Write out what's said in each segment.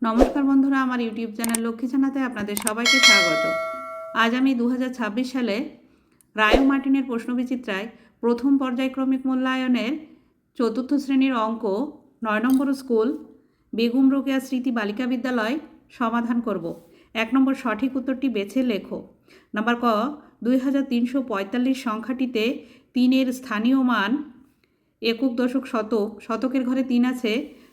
নমস্কার বন্ধুরা, আমার ইউটিউব চ্যানেল লক্ষ্মী জানাতে আপনাদের সবাইকে স্বাগত। আজ আমি 2026 সালে রায় ও মার্টিনের প্রশ্নবিচিত্রায় প্রথম পর্যায়ক্রমিক মূল্যায়নের চতুর্থ শ্রেণীর অঙ্ক 9 নম্বর স্কুল বেগম রোকেয়া স্মৃতি বালিকা বিদ্যালয় সমাধান করব। 1 নম্বর সঠিক উত্তরটি বেছে লেখো। নাম্বার ক, 2345 সংখ্যাটিতে 3-এর স্থানীয় মান একক, দশক, শতক, শতকের ঘরে 3 আছে,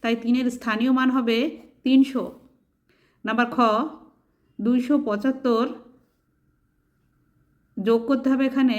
তাই 3-এর স্থানীয় মান হবে 300। নাম্বার খ, 275 যোগ করতে হবে। এখানে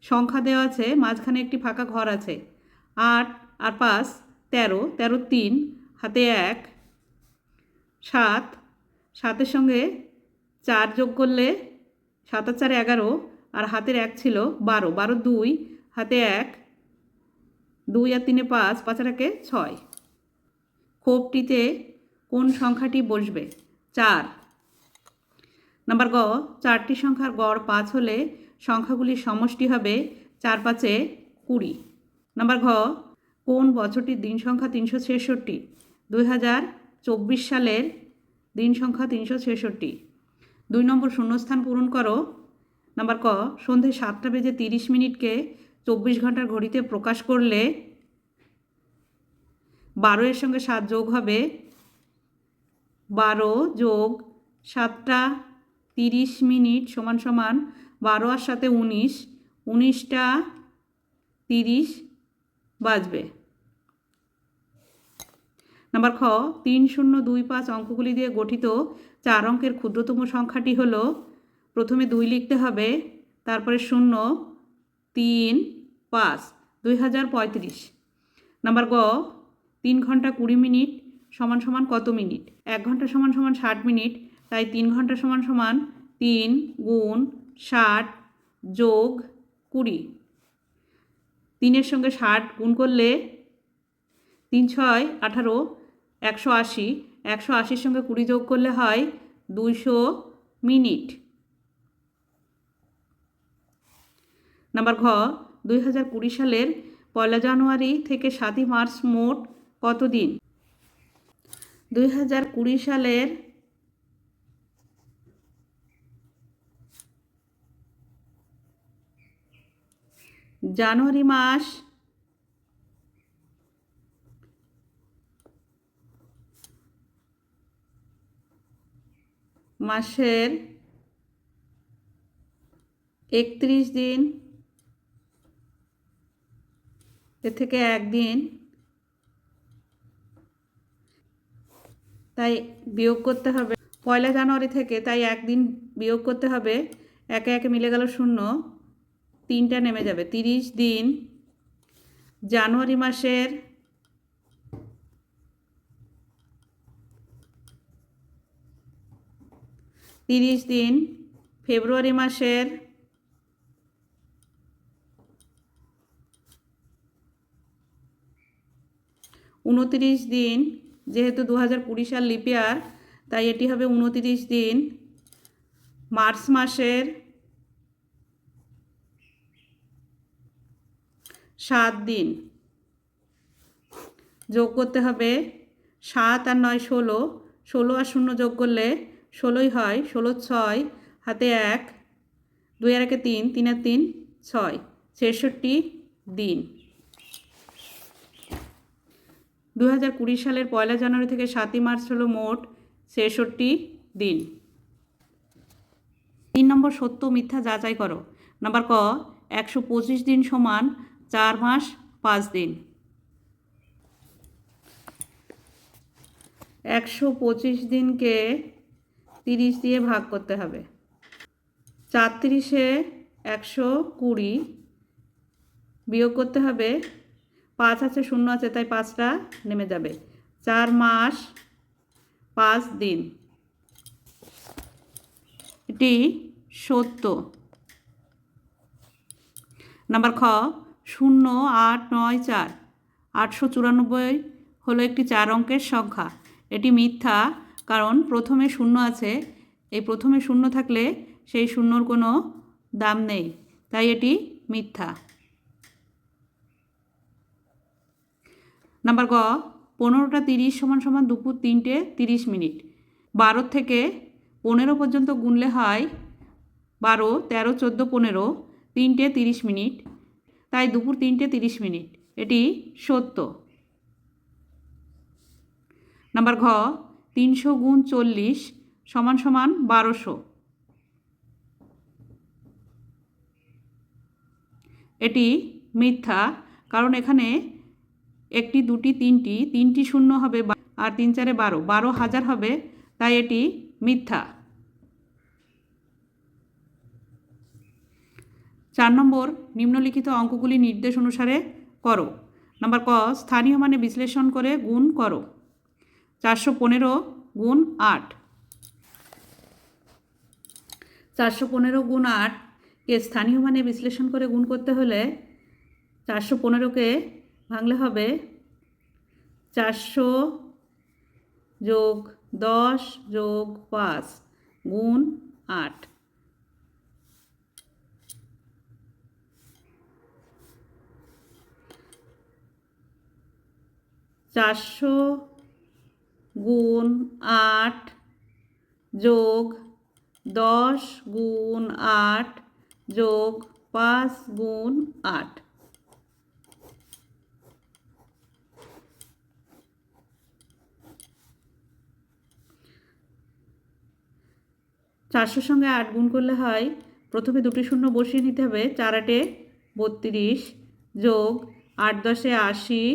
সংখ্যা দেওয়া আছে, মাঝখানে একটি ফাঁকা ঘর আছে। 8 আর 5 13, 13 3 হাতে 1, 7, 7-এর সঙ্গে 4 যোগ করলে 7 আর 4 11, আর হাতের 1 ছিল 12, 12 2 হাতে 1, 2 আর 3 5, 5 আর 1 6। খোপটিতে কোন সংখ্যাটি বসবে? 4। নাম্বার গ, 4টি সংখ্যার গড় 5 হলে সংখ্যাগুলির সমষ্টি হবে 4 5 20। নাম্বার ঘ, কোন বছরটির দিন সংখ্যা 366? 2024 সালের দিন সংখ্যা 366। 2 নম্বর শূন্যস্থান পূরণ করো। নাম্বার ক, সন্ধে 7:30 24 ঘন্টার ঘড়িতে প্রকাশ করলে 12 এর সঙ্গে 7 যোগ হবে। 12 যোগ 7টা 30 মিনিট সমান সমান 12 আর 7 19, 19টা 30 বাজবে। নাম্বার খ, 3025 অঙ্কগুলি দিয়ে গঠিত 4 অঙ্কের ক্ষুদ্রতম সংখ্যাটি হলো, প্রথমে 2 লিখতে হবে, তারপরে 0 3 5, 2035। নাম্বার গ, 3 ঘন্টা 20 মিনিট সমান সমান কত মিনিট? 1 ঘন্টা সমান সমান 60 মিনিট, তাই 3 ঘন্টা সমান সমান 3 গুণ 60 যোগ 20। 3-এর সঙ্গে 60 গুণ করলে 3 6 18, 180, 180-র সঙ্গে 20 যোগ করলে হয় 200 মিনিট। নাম্বার ঘ, 2020 সালের 1 জানুয়ারি থেকে 7 মার্চ মোট কত দিন? 2020 সালের জানুয়ারি মাসের 31 দিন, এর থেকে একদিন, তাই বিয়োগ করতে হবে 1 জানুয়ারি থেকে, তাই একদিন বিয়োগ করতে হবে। একে একে মিলে গেল 0, 3টা নেমে যাবে। 30 দিন জানুয়ারি মাসের 30 দিন, ফেব্রুয়ারি মাসের 29 দিন, যেহেতু 2020 সাল লিপ ইয়ার, তাই এটি হবে 29 দিন। মার্চ মাসের 7 দিন, যোগ করতে হবে 7 আর 9 16, 16 আর 0 যোগ করলে 16ই হয়, 16 6 হাতে 1, 2 আর 1 3, 3 আর 3 6, 66 দিন। 2020 সালের 1 জানুয়ারি থেকে 7 মার্চ হলো মোট 66 দিন। 3 নম্বর সত্য মিথ্যা যাচাই করো। নাম্বার ক, 125 দিন সমান 4 মাস 5 দিন। 125 দিনকে 30 দিয়ে ভাগ করতে হবে। 4 120 বিয়োগ করতে হবে। 5 আছে 0 আছে, তাই 5টা নেমে যাবে। 4 মাস 5 দিন, এটি সত্য। নাম্বার খ, 0 8 9 4, 894 হলো একটি 4 অঙ্কের সংখ্যা। এটি মিথ্যা, কারণ প্রথমে 0 আছে। এই প্রথমে 0 থাকলে সেই 0-র কোনো দাম নেই, তাই এটি মিথ্যা। নাম্বার গ, 15টা 30 সমান সমান দুপুর 3টে 30 মিনিট। 12 থেকে 15 পর্যন্ত গুনলে হয় 12, 13, 14, 15, 3টে 30 মিনিট, তাই দুপুর 3টে 30 মিনিট, এটি সত্য। নাম্বার ঘ, 300 গুণ 40 সমান সমান 1200, এটি মিথ্যা, কারণ এখানে একটি, দুটি, তিনটি শূন্য হবে আর 3 4 12, 12,000 হবে, তাই এটি মিথ্যা। 4 নম্বর, নিম্নলিখিত অঙ্কগুলি নির্দেশ অনুসারে করো। নাম্বার ক, স্থানীয় মানে বিশ্লেষণ করে গুণ করো। 415 গুণ 8, 415 গুণ 8 কে স্থানীয় মানে বিশ্লেষণ করে গুণ করতে হলে 415কে ভাঙলে হবে 400 যোগ 10 যোগ 5 গুণ 8। 400 গুণ 8 যোগ 10 গুণ 8 যোগ 5 গুণ 8, 400 সঙ্গে 8 গুণ করলে হয়, প্রথমে দুটি শূন্য বসিয়ে নিতে হবে, 4 8 32 যোগ 8 10 80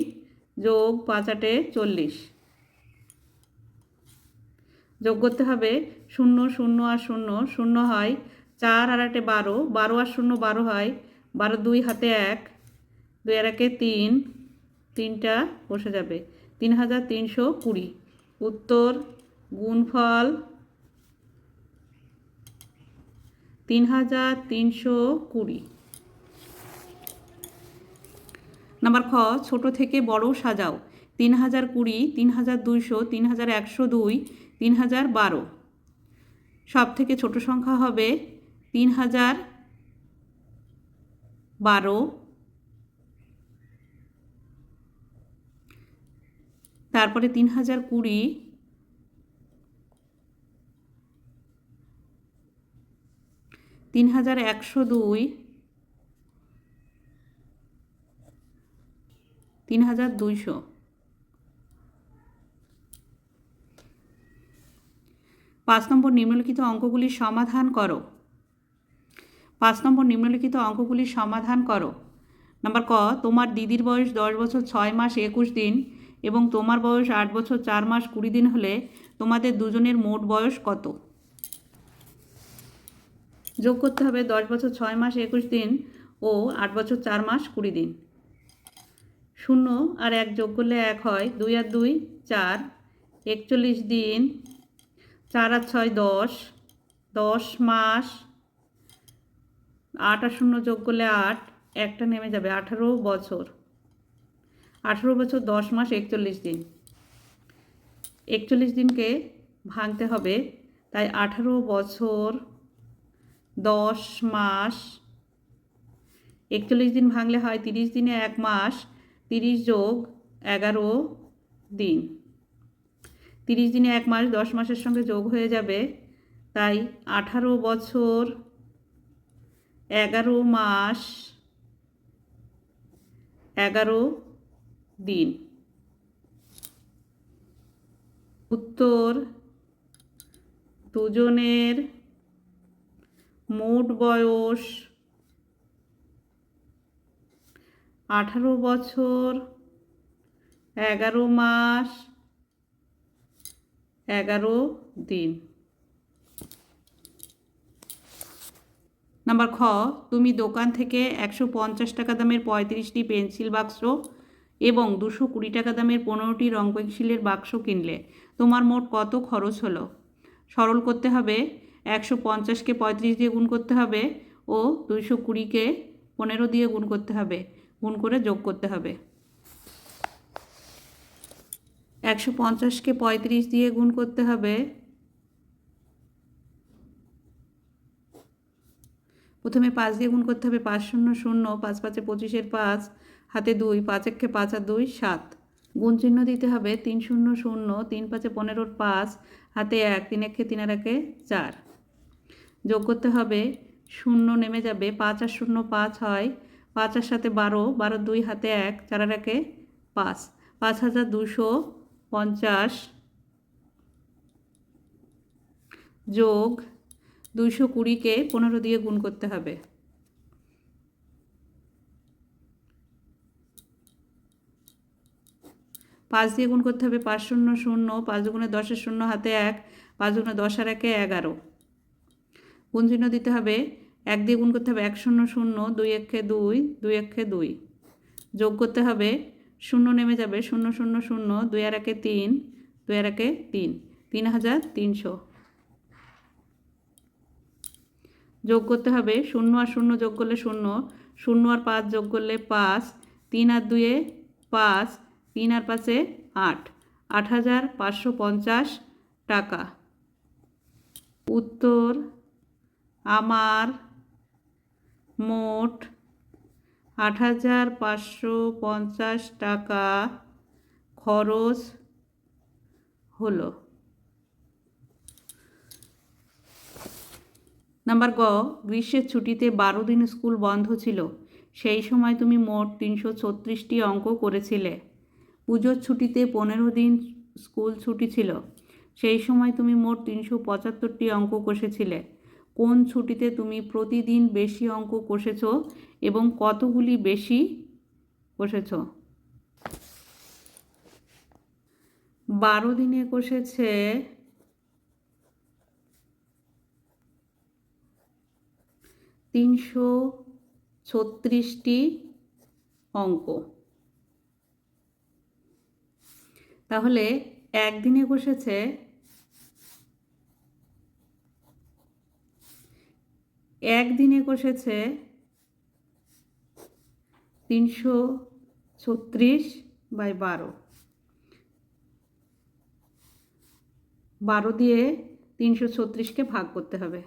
যোগ 5 8 40, যোগ করতে হবে 0 0 আর 0 0 হয়, 4 আর 8 12, 12 আর 0 12 হয়, 12 2 হাতে 1, 2 আর 1 3, 3টা বসে যাবে, 3320। উত্তর গুণফল 3320। নাম্বার খ, ছোট থেকে বড় সাজাও। 3020, 3200, 3102, 3012। সব থেকে ছোট সংখ্যা হবে 3012, তারপরে 3020, 3102, 3200। 5 নম্বর, নিম্নলিখিত অঙ্কগুলির সমাধান করো। 5 নম্বর, নিম্নলিখিত অঙ্কগুলির সমাধান করো। নাম্বার ক, তোমার দিদির বয়স 10 বছর 6 মাস 21 দিন এবং তোমার বয়স 8 বছর 4 মাস 20 দিন হলে তোমাদের দুজনের মোট বয়স কত? যোগ করতে হবে 10 বছর 6 মাস 21 দিন ও 8 বছর 4 মাস 20 দিন। 0 আর 1 যোগ করলে 1 হয়, 2 আর 2 4, 41 দিন, 4 আর 6 10, 10 মাস, 8 আর 0 যোগ করলে 8, একটা নেমে যাবে, 18 বছর, 18 বছর 10 মাস 41 দিন। 41 দিনকে ভাঙতে হবে, তাই 18 বছর 10 মাস, 41 দিন ভাঙলে হয় 30 দিনে 1 মাস, 30 যোগ 11 দিন, 30 দিনে 1 মাস 10 মাসের সঙ্গে যোগ হয়ে যাবে, তাই 18 বছর 11 মাস 11 দিন। উত্তর দুজনের মোট বয়স 18 বছর 11 মাস 11 দিন। নাম্বার খ, তুমি দোকান থেকে 150 টাকা দামের 35টি পেন্সিল বাক্স এবং 220 টাকা দামের 15টি রং পেন্সিলের বাক্স কিনলে, তোমার মোট কত খরচ হলো? সরল করতে হবে, 150কে 35 দিয়ে গুণ করতে হবে ও 220কে 15 দিয়ে গুণ করতে হবে, গুণ করে যোগ করতে হবে। 150কে 35 দিয়ে গুণ করতে হবে, প্রথমে 5 দিয়ে গুণ করতে হবে, 5 0 0, 5 5 25, 5 হাতে 2, 5 1 5 আর 2 7, গুণ চিহ্ন দিতে হবে 3 0 0, 3 5 15, 5 হাতে 1, 3 1 3 আর 1 4। যোগ করতে হবে, শূন্য নেমে যাবে, 5 আর 0 5 হয়, 5 আর সাথে 12, 12 2 হাতে 1, 4 আর 1 5, 5250 যোগ 220কে 15 দিয়ে গুণ করতে হবে। 5 দিয়ে গুণ করতে হবে, 5 0 0, 5 দুগুণে 10 এর 0 হাতে 1, 5 দুগুণে 10 আর 1 11। গুণ চিহ্ন দিতে হবে, 1 দিয়ে গুণ করতে হবে, 1 0 0, 2 1 2, 2 1 2। যোগ করতে হবে, শূন্য নেমে যাবে, 0 0 0, 2 আর 1 3, 2 আর 1 3, 3300। যোগ করতে হবে, 0 আর 0 যোগ করলে 0, 0 আর 5 যোগ করলে 5, 3 আর 2 5, 3 আর 5 8, 8550 টাকা। উত্তর, আমার মোট 8550 টাকা খরচ হলো। নাম্বার গ, গ্রীষ্মের ছুটিতে 12 দিন স্কুল বন্ধ ছিল, সেই সময় তুমি মোট 336টি অঙ্ক করেছিলে। পুজোর ছুটিতে 15 দিন স্কুল ছুটি ছিল, সেই সময় তুমি মোট 375টি অঙ্ক কষেছিলে। কোন ছুটিতে তুমি প্রতিদিন বেশি অঙ্ক কষেছ এবং কতগুলি বেশি কষেছ? 12 দিনে কষেছে 336টি অঙ্ক। তাহলে একদিনে কষেছে 336/12। 12 দিয়ে 336কে ভাগ করতে হবে।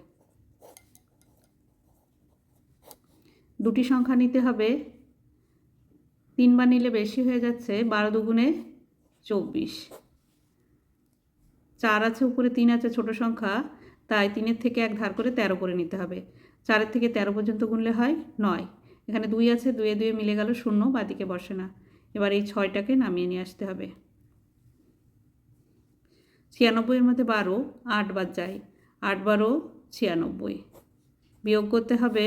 দুটি সংখ্যা নিতে হবে, 3 বার নিলে বেশি হয়ে যাচ্ছে, 12 দুগুণে 24। 4 আছে উপরে, 3 আছে ছোট সংখ্যা, তাই 3-এর থেকে 1 ধার করে 13 করে নিতে হবে। 4-এর থেকে 13 পর্যন্ত গুনলে হয় 9। এখানে 2 আছে, 2 এ 2 মিলে গেল, 0 বাদিকে বসে না। এবার এই 6টাকে নামিয়ে নিয়ে আসতে হবে। 96-এর মধ্যে 12 8 বার যায়, 8 12 96। বিয়োগ করতে হবে,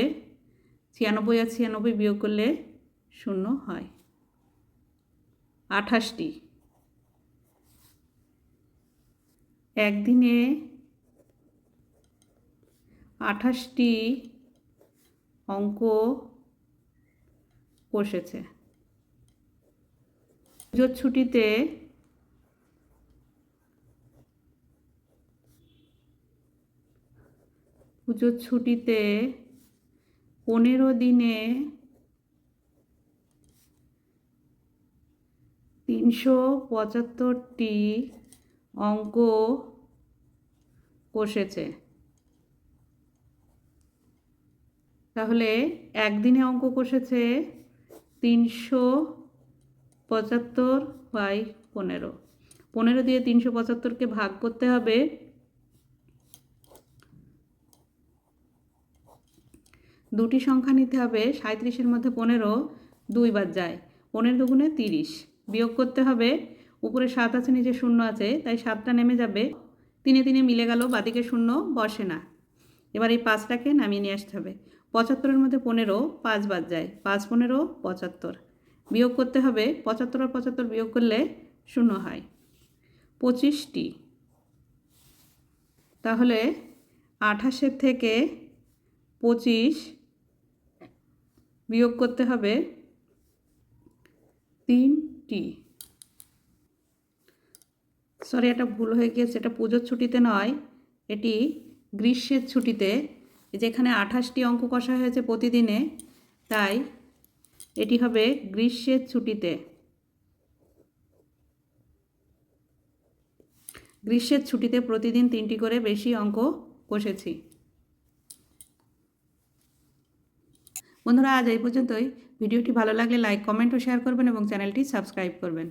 96 আর 96 বিয়োগ করলে 0 হয়। 28টি। একদিনে 28টি অঙ্ক কষেছে। পুজোর ছুটিতে 15 দিনে 375টি অঙ্ক কষেছে। তাহলে একদিনে অঙ্ক কষেছে 375/15। 15 দিয়ে 375কে ভাগ করতে হবে। দুটি সংখ্যা নিতে হবে, 37-এর মধ্যে 15 2 বার যায়, 15 দুগুণে 30। বিয়োগ করতে হবে, উপরে 7 আছে নিচে 0 আছে, তাই 7টা নেমে যাবে, 3-এ 3 মিলে গেল, বাদিকে 0 বসে না। এবার এই 5টাকে নামিয়ে নিয়ে আসতে হবে। 75-এর মধ্যে 15 5 বার যায়, 5 15 75। বিয়োগ করতে হবে, 75 আর 75 বিয়োগ করলে 0 হয়। 25টি। তাহলে 28-এর থেকে 25 বিয়োগ করতে হবে 3টি। সরি, এটা ভুল হয়ে গিয়েছে, এটা পুজোর ছুটিতে নয়, এটি গ্রীষ্মের ছুটিতে। যেখানে 28টি অঙ্ক কষা হয়েছে প্রতিদিনে, তাই এটি হবে গ্রীষ্মের ছুটিতে। গ্রীষ্মের ছুটিতে প্রতিদিন 3টি করে বেশি অঙ্ক কষেছি। বন্ধুরা, আজ এই পর্যন্তই। ভিডিওটি ভালো লাগলে লাইক কমেন্ট ও শেয়ার করবেন এবং চ্যানেলটি সাবস্ক্রাইব করবেন।